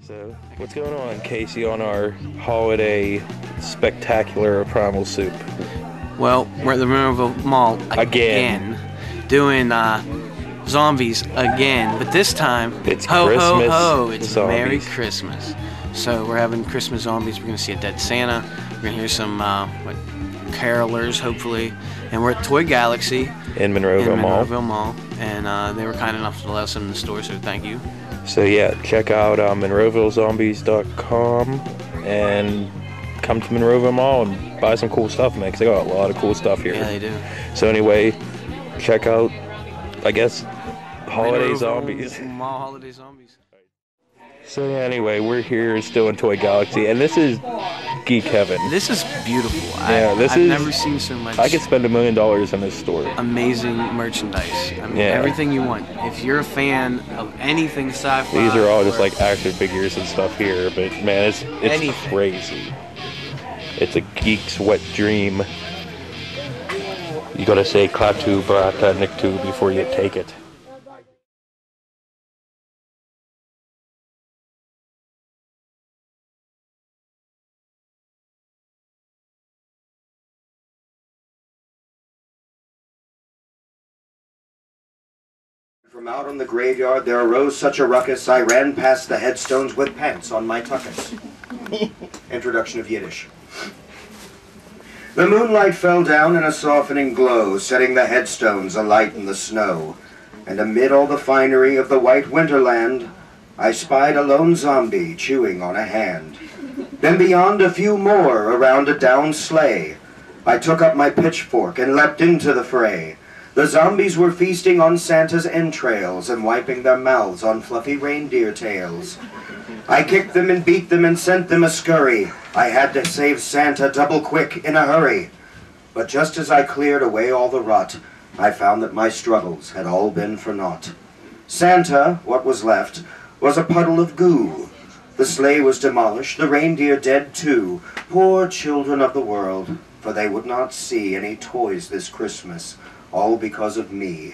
So, what's going on, Casey, on our holiday spectacular primal soup? Well, we're at the Monroeville Mall again doing zombies again, but this time it's ho Christmas ho ho! It's zombies. Merry Christmas. So we're having Christmas zombies. We're gonna see a dead Santa. We're gonna hear some carolers, hopefully, and we're at Toy Galaxy in Monroeville Mall, and they were kind enough to let us in the store, so thank you. So yeah, check out monroevillezombies.com and come to Monroville Mall and buy some cool stuff, man, because they got a lot of cool stuff here. Yeah, they do. So anyway, check out, I guess, Holiday Zombies. Mall Holiday Zombies. So yeah, anyway, we're here still in Toy Galaxy, and this is Geek Heaven. This is beautiful. Yeah, I've never seen so much. I could spend $1 million in this store. Amazing merchandise. I mean, everything you want. If you're a fan of anything sci-fi, these are all just like action figures and stuff here, but man, it's crazy. It's a geek's wet dream. You gotta say Klaatu Barata Niktu before you take it. From out on the graveyard there arose such a ruckus, I ran past the headstones with pants on my tuckus. Introduction of Yiddish. The moonlight fell down in a softening glow, setting the headstones alight in the snow. And amid all the finery of the white winterland, I spied a lone zombie chewing on a hand. Then beyond a few more around a downed sleigh, I took up my pitchfork and leapt into the fray. The zombies were feasting on Santa's entrails and wiping their mouths on fluffy reindeer tails. I kicked them and beat them and sent them a scurry. I had to save Santa double quick in a hurry. But just as I cleared away all the rot, I found that my struggles had all been for naught. Santa, what was left, was a puddle of goo. The sleigh was demolished, the reindeer dead too. Poor children of the world, for they would not see any toys this Christmas. All because of me.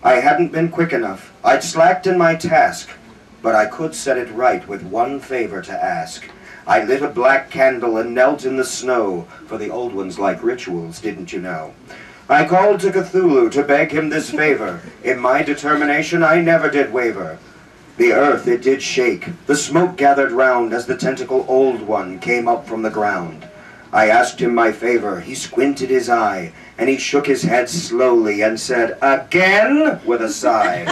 I hadn't been quick enough. I'd slacked in my task, but I could set it right with one favor to ask. I lit a black candle and knelt in the snow, for the old ones like rituals, didn't you know? I called to Cthulhu to beg him this favor. In my determination I never did waver. The earth it did shake. The smoke gathered round as the tentacle old one came up from the ground. I asked him my favor. He squinted his eye, and he shook his head slowly and said, "Again?" with a sigh.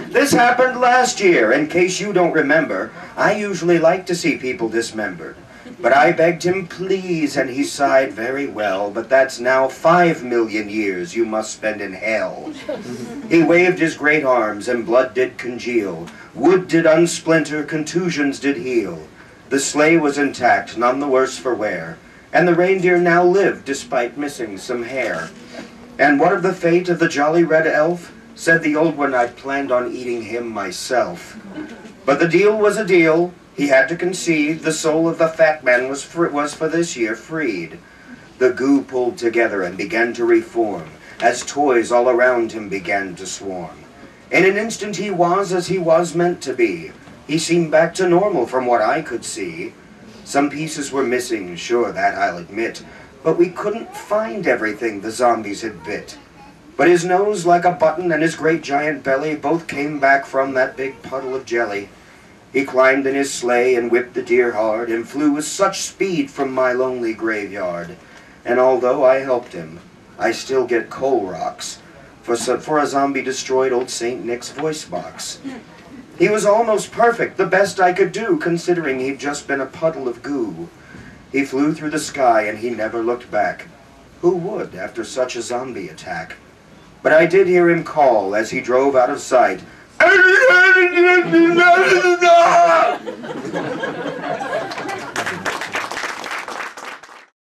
This happened last year. In case you don't remember, I usually like to see people dismembered. But I begged him please, and he sighed very well, but that's now 5 million years you must spend in hell. He waved his great arms, and blood did congeal. Wood did unsplinter, contusions did heal. The sleigh was intact, none the worse for wear. And the reindeer now lived despite missing some hair. And what of the fate of the jolly red elf? Said the old one, I'd planned on eating him myself. But the deal was a deal. He had to concede. The soul of the fat man was for this year freed. The goo pulled together and began to reform, as toys all around him began to swarm. In an instant he was as he was meant to be. He seemed back to normal from what I could see. Some pieces were missing, sure, that I'll admit, but we couldn't find everything the zombies had bit. But his nose like a button and his great giant belly both came back from that big puddle of jelly. He climbed in his sleigh and whipped the deer hard and flew with such speed from my lonely graveyard. And although I helped him, I still get coal rocks for a zombie destroyed old St. Nick's voice box. He was almost perfect, the best I could do, considering he'd just been a puddle of goo. He flew through the sky and he never looked back. Who would after such a zombie attack? But I did hear him call as he drove out of sight.